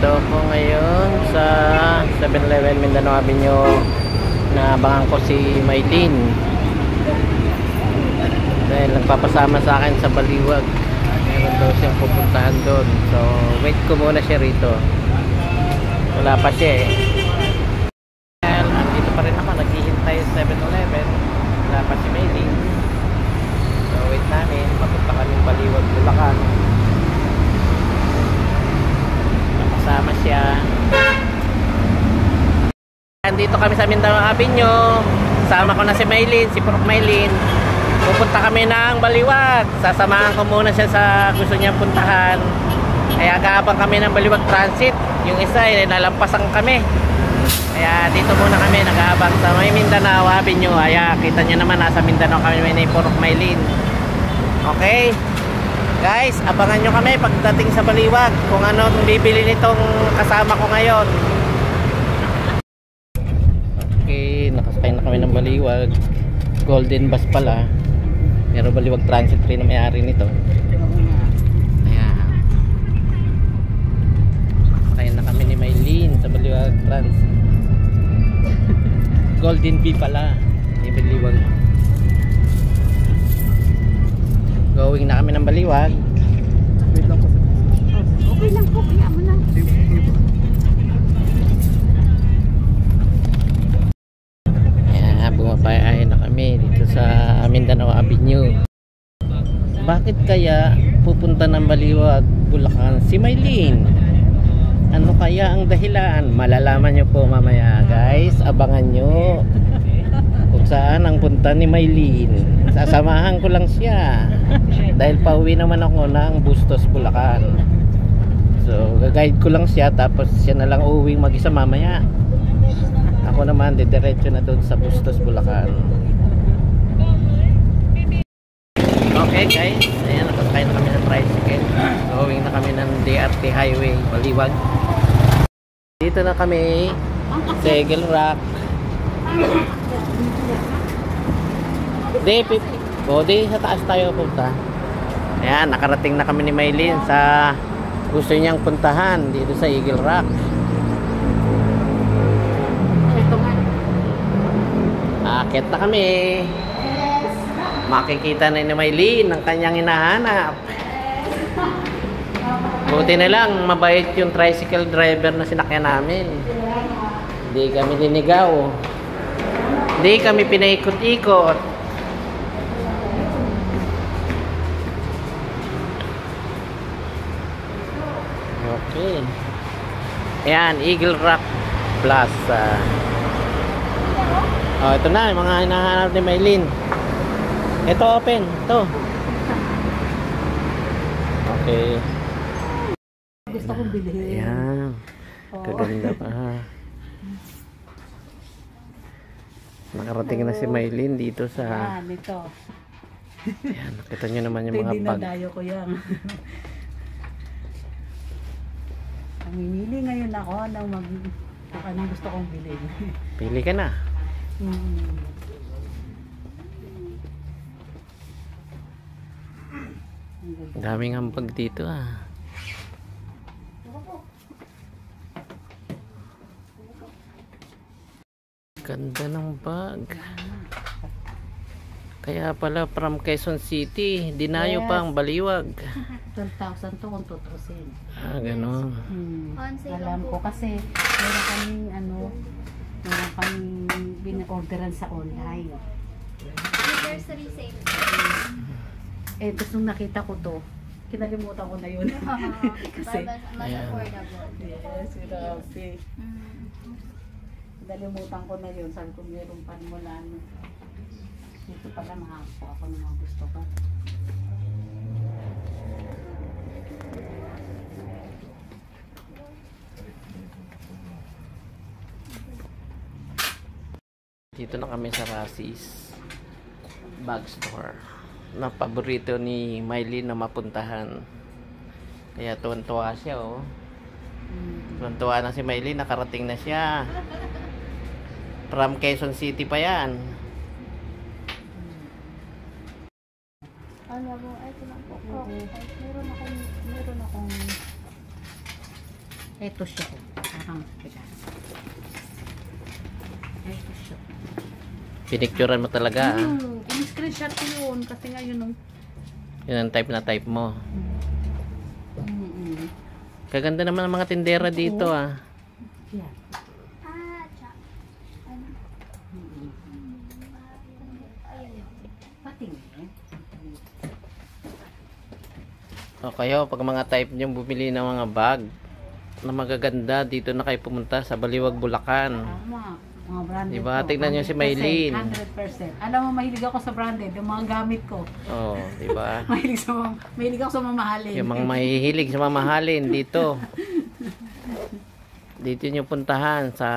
Dito ako ngayon sa 7-Eleven Mindanao Avenue. Naabangan ko si Maylin dahil nagpapasama sa akin sa Baliwag. Meron daw siyang pupuntahan doon, so wait ko muna siya rito. Wala pa siya andito pa rin ako, naghihintay sa 7-Eleven. Wala pa si Maylin, so wait namin. Papunta kami Baliwag, Bulacan. Kasama siya. Andito kami sa Mindanao Avenue. Sama ko na si Maylin, si Prof. Maylin. Pupunta kami ng Baliwag. Sasamahan ko muna siya sa gusto niyang puntahan. Kaya agaabang kami ng Baliwag Transit. Yung isa ay nalampasan kami. Kaya dito muna kami nag-aabang sa may Mindanao Avenue. Kaya kita niyo naman nasa Mindanao kami ni Prof. Maylin. Okay? Guys, abangan nyo kami pagdating sa Baliwag kung ano ang bibili nitong kasama ko ngayon. Okay, nakasakay na kami ng Baliwag. Golden bus pala. Pero Baliwag Transit rin na may-ari nito. Ayan. Sakay na kami ni Maylin sa Baliwag Transit. Golden Bee pala ni Baliwag. Going na kami ng Baliwag. Wait lang po. Okay lang po, kaya mo na. Ayan, bumabay na kami dito sa Mindanao Avenue. Bakit kaya pupunta ng Baliwag, Bulacan si Maylin? Ano kaya ang dahilan? Malalaman nyo po mamaya, guys. Abangan nyo kung saan ang punta ni Maylin. Sasamahan ko lang siya dahil pauwi naman ako ng Bustos, Bulacan. So gagayad ko lang siya, tapos siya na lang uuwing mag-isa mamaya. Ako naman didiretso na doon sa Bustos, Bulacan. Okay guys, ayan, nakasakay na kami ng tricycle. Uuwing na kami ng DRT Highway Baliwag. Dito na kami sa Eagle Rock. Di sa taas tayo punta. Ayan, nakarating na kami ni Maylin sa gusto niyang puntahan dito sa Eagle Rock. Akit na kami. Makikita na ni Maylin ang kanyang hinahanap. Buti na lang mabait yung tricycle driver na sinakyan namin. Hindi kami dinigaw. Hindi kami pinaikot-ikot. Okay. Ayan, Eagle Rock Plaza. Oh, ito na yung mga hinahanap ni Maylin. Ito open, ito. Okay. Gusto kong bilhin. Ayan. Kaganda pa. Nakarating na si Maylin dito sa... Ayan, ito. Ayan, nakita nyo naman yung mga bag. Dinadayo ko yan. Namimili ngayon ako ng kung anong gusto kong bilhin. Pili ka na. Daming hambag dito ah. Ganda ng bag. Kaya pala from Quezon City, dinayo pa ang Baliwag. 12,000 to kung tutusin. Ah, gano'n. Alam ko kasi meron kaming bin-orderan sa online. Anniversary sale. Tapos nung nakita ko to, kinalimutan ko na yun. Kasi, mas affordable. yes, grabe. Kinalimutan ko na yun. Sabi ko meron pa mula dito pala makakuha ako ng mga gusto ko. Dito na kami sa Rasis Bag Store. Na paborito ni Maylin na mapuntahan. Kaya tuwan-tuwa siya oh. Tuwan-tuwa na si Maylin, nakarating na siya. From Quezon City pa yan. Alam mo, ito lang po. Meron akong Ito siya. Parang, teka. Ito siya. Pinicturean mo talaga. In-screenshot ko yun. Kasi nga yun. Yun ang type na type mo. Kaganda naman ang mga tindera dito ah. Yan. Patingin. O kayo, pag mga type nyo bumili ng mga bag na magaganda, dito na kayo pumunta sa Baliwag, Bulacan. Tama. Mga branded Diba? ko. Tignan nyo si Maylene. 100%. Alam mo, mahilig ako sa branded. Yung mga gamit ko. Oh, diba? Mahilig ako sa mamahalin. Yung mga mahihilig sa mamahalin dito. Dito nyo puntahan sa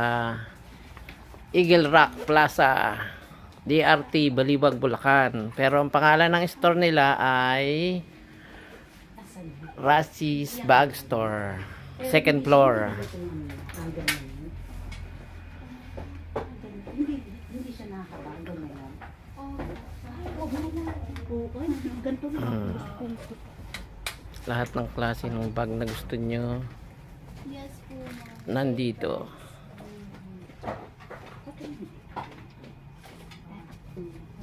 Eagle Rock Plaza, DRT, Baliwag, Bulacan. Pero ang pangalan ng store nila ay Rassi's Bag Store. Second floor. Hindi siya nakakabago na yan. Ganito na. Lahat ng klase ng bag na gusto nyo Yes po, ma'am. nandito.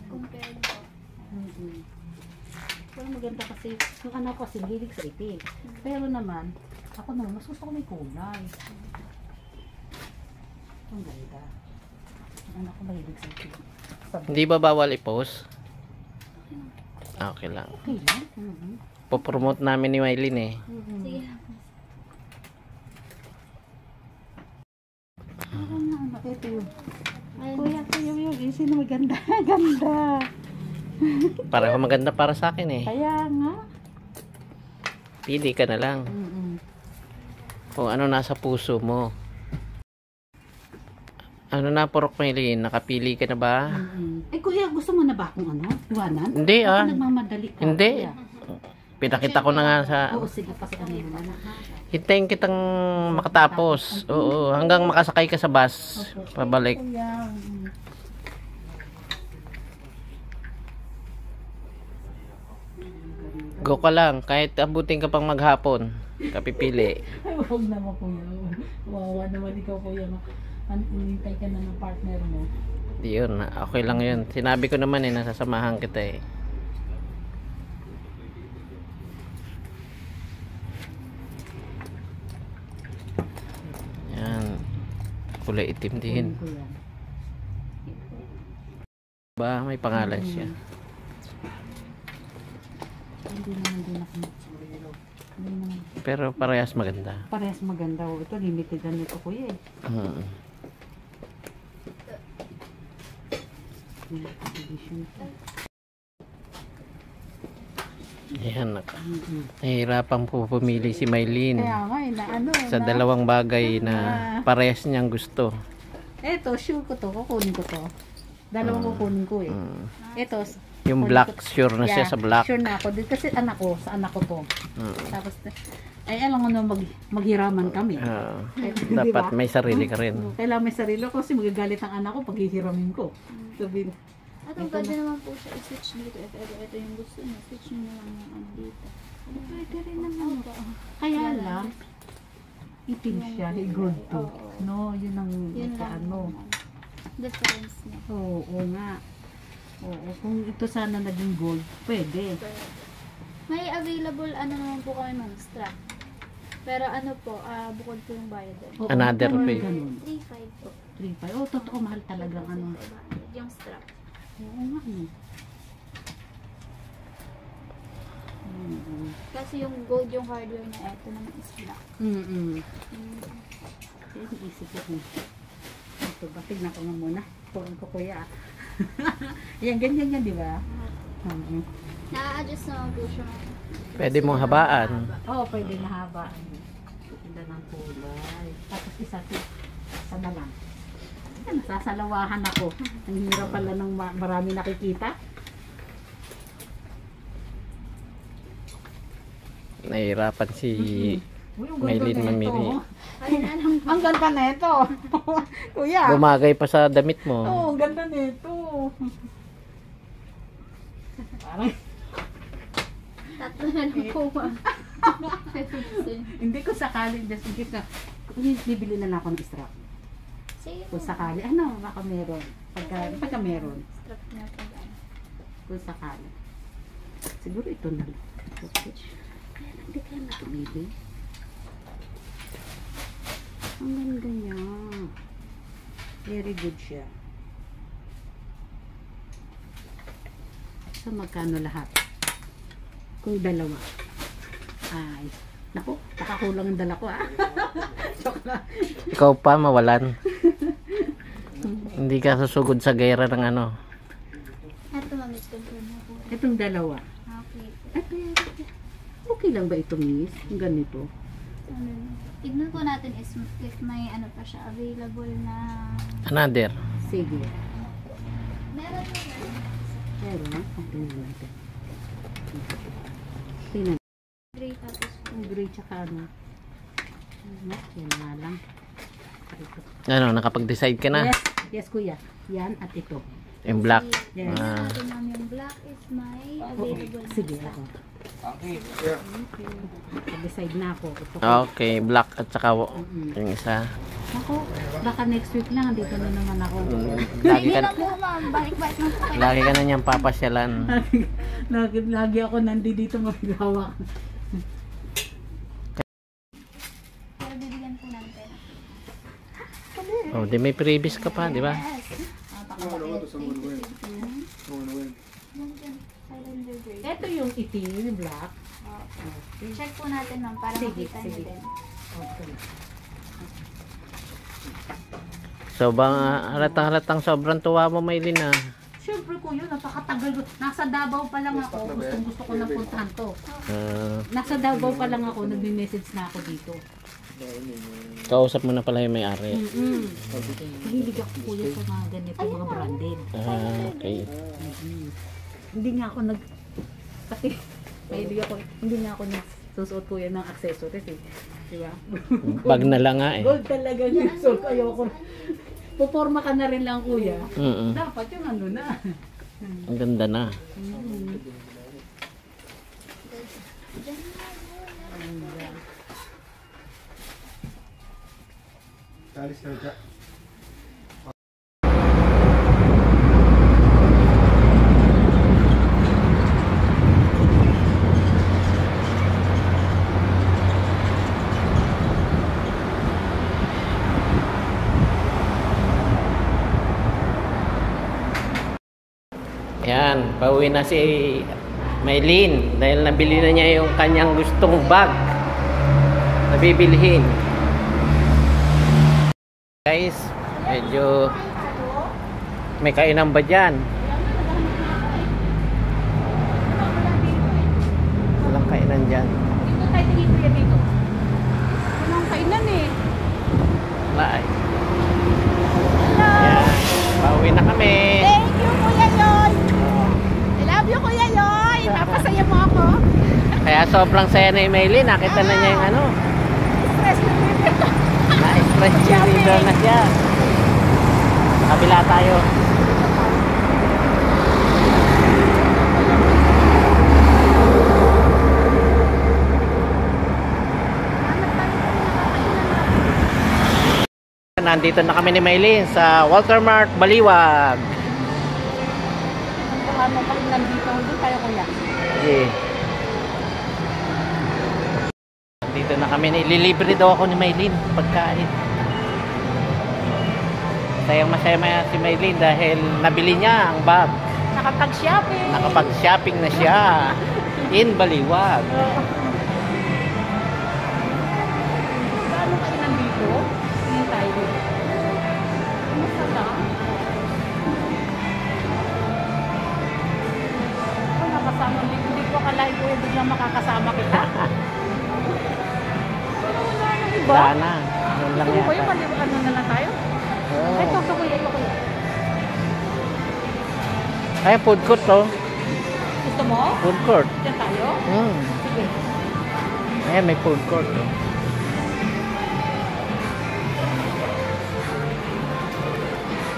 Compared po. Pero maganda kasi, yung anak ko kasi hilig sa itim. Pero naman, ako naman, mas gusto ko may kulay. Ang ganda. Ang anak ko mahilig sa itim. Hindi ba bawal i-post? Ah, okay lang. Okay lang. Popromote namin ni Maylene eh. Sige. Parang na, ano, ito yun. Ayun. Kuya, yung isi na maganda. Ganda. Pareho maganda para sa akin eh. Kaya nga. Pili ka na lang. Kung ano nasa puso mo. Ano na, Porok Maylene? Nakapili ka na ba? Eh kuya, gusto mo na ba akong ano? Iwanan? Hindi ah. Ako nagmamadali ka. Hindi. Kuya. Pinakita ko na nga sa... Oo, sige pa si ano yun. Hintayin kitang makatapos. Oo, hanggang makasakay ka sa bus. Pabalik. Kuya. Go ka lang. Kahit abutin ka pang maghapon. Kapipili. Ay, huwag naman kuya. Wawa naman ikaw kuya. Hinintay ka na ng partner mo. Di yun. Okay lang yun. Sinabi ko naman eh, nasasamahan kita eh. Yan. Kulay itim din. Kuya. Ba, may pangalan siya. Hindi naman din ako. Hindi naman. Pero parehas maganda. Parehas maganda. Oh. Ito, limited na nito kuya eh. Edition. Yan. Nahihirapan po pumili si Maylene Kaya nga eh, na ano. sa dalawang bagay na parehas niyang gusto. Eto, sure ko to. Kukunin ko to. Dalawang kukunin ko eh. Eto. Yung black, sure na siya sa black. Sure na ako. Kasi anak ko, sa anak ko to. Tapos, ay alam ko na maghiraman kami. Dapat may sarili ka rin. Kailangan may sarili ko kasi magagalit ang anak ko pag hihiramin ko. Sabihin, At ang ganda naman po siya, i-switch dito. Ito yung gusto niya. Switch niyo na lang yung ano dito. pwede rin naman. Kaya lang, itim siya, gold to. No, yun ang Yun lang. ano. Difference niya. Oo nga. Oo, kung ito sana naging gold, pwede. May available ano naman po kami ma'am, strap. Pero ano po, bukod po yung bayad din. Oo, Another ganun, pay. ganun. 3.5 po. 3.5. Oh, totoo, mahal talagang ano. Yung strap. Oo nga, ano. Kasi yung gold yung hardware niya, ito naman is black. Kaya isip ko. Ito ba, tignan ko nga muna. Tuwan ko kuya. Yan, ganyan yan, di ba? Na-adjust naman po siya. Pwede mong habaan. Oo, pwede na haba. Ganda ng kulay. Tapos isa na lang. Nasasalawahan ako. Ang hirap pala ng marami nakikita. Nahihirapan si Uy, ang ganda Maylene nito. mamili. Ayun na lang. Ang ganda nito. Kuya. Bumagay pa sa damit mo. Oo, ang ganda nito. Parang Tatlo na lang po ba? Hindi ko sakali, just in case na, bibili na lang ako ng strap. Sige po. Kung sakali, ano, baka meron. Pagka meron. Strap na po ba? Kung sakali. Siguro ito na lang. Okay. Hindi kaya na tumili. Ang ganda niya. Very good siya. So, magkano lahat? Kung dalawa. Ay. Naku, nakakulang ang dala ko ah. Joke lang. Ikaw pa mawalan. Hindi ka susugod sa gera ng ano. Ito mamit ko na po. Itong dalawa. Okay. Okay lang ba ito, miss? Ang ganito. Ano na. Tignan po natin if may ano pa siya available na. Another. Sige. Meron po. Pero, tingnan natin. Tingnan. Gray tapos po. Ang gray tsaka ano. Yan nga lang. Ito. Ano, nakapag-decide ka na? Yes, yes kuya. Yan at ito. Yung black. Yes. Ah. Natin ma'am yung black is may available na Sige stock. ako. Decide na ako. Ito ko. Okay, black at saka yung isa. Ako, baka next week lang. Dito na naman ako. Lagi Hindi ka, na po ma'am. Balik-balik na po kayo. lagi ka na niyang papasyalan. lagi ako nandito maghawak. Pero bibigyan po natin. Oh, di may previous ka pa, di ba? Yes. Cylinder gray. Ito yung itim, black. Okay. Check po natin ma'am para Sige, makita sige. niyo din. Okay. So, halatang sobrang tuwa mo, Maylin, ah. Siyempre kuya, napakatagal ko. Nasa Davao pa lang ako. Gusto ko na puntahan to. Nasa Davao pa lang ako. Nagme-message na ako dito. Kausap mo na pala yung may-ari. Mahilig ako kuya sa mga ganito, mga branded. Okay. Hindi nga ako kasi mahilig ako, hindi nga ako nagsusuot kuya ng accessories eh. Diba? Bag na lang nga eh. Gold talaga yung suot. Ayoko. Puporma ka na rin lang kuya. Mm-mm. Dapat yung ano na. Ang ganda na. Alis na ka. Yan, pauwi na si Maylin dahil nabili na niya yung kanyang gustong bag na bibilhin. Guys, medyo may kainan ba dyan? Walang kainan dyan. Dito tayo tingin kuya dito. Walang kainan eh. Wala eh. Yan, pauwi na kami. Thank you Kuya Yoy! I love you Kuya Yoy! Napasaya mo ako. Kaya sobrang saya na yung Maylin. Nakita na niya yung ano. Stress na dito. Na-stress reliever na siya. Kabila tayo. Nandito na kami ni Maylin sa Walter Mart, Baliwag. Kung ano pa rin nandito, doon tayo kuya. Okay. Dito na kami. Ililibre daw ako ni Maylin pagkain. Sayang masaya si Maylin dahil nabili niya ang bag. Nakapag-shopping. Nakapag-shopping na siya in Baliwag. Paano kayo nandito? Tingin tayo. Masarap. Ako nakasama. Hindi ko akalain ko yung biglang makakasama kita. Wala nang iba. Wala na. Yun lang Hindi ko yung yata. ano na lang tayo. Oh. Ay, ito kuya, ito kuya. Ay, food court to. Gusto mo? Food court. Diyan tayo? Sige. Ayan, may food court to.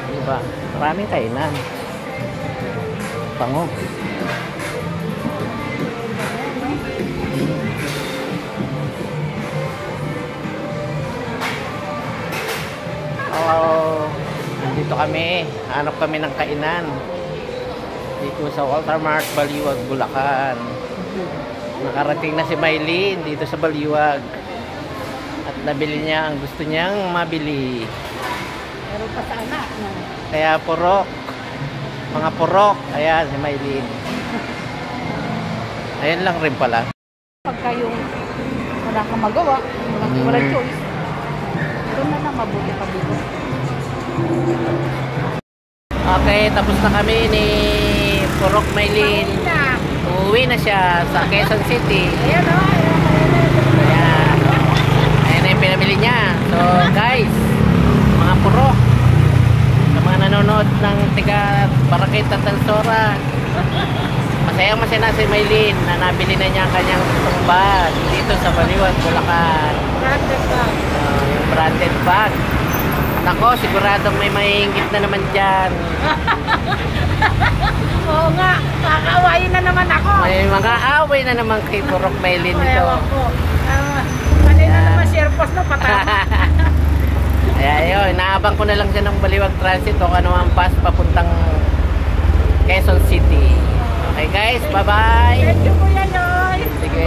Diba? Maraming kainan. Pango. Nandito kami. Hanap kami ng kainan. Dito sa Walter Mart, Baliwag, Bulacan. Nakarating na si Maylene dito sa Baliwag. At nabili niya ang gusto niyang mabili. Meron pa sana. Kaya purok. Mga purok. Ayan, si Maylene. Ayan lang rin pala. Pagka yung wala kang magawa, walang choice. Doon na lang mabuti pa dito. Okay, tapos na kami ni Purok Maylene. Uuwi na siya sa Quezon City. Ayan o. Ayan. Ayan na yung pinabili niya. So guys, mga purok, sa mga nanonood ng tiga Barakit at Tansora, masayang masaya si Maylene na nabili na niya ang kanyang gustong bag dito sa Baliwag, Bulacan. Branded bag. Yung branded bag. Nako, siguradong may mahingit na naman dyan. Oo nga, kakaawayin na naman ako. May mga away na naman kay Purok Maylene dito. Ewan ko. Kanina naman share post na patama. Kaya yun, inaabang ko na lang siya ng Baliwag Transit o ano ang bus papuntang Quezon City. Okay guys, bye-bye. Thank you, Kuya Noy. Sige.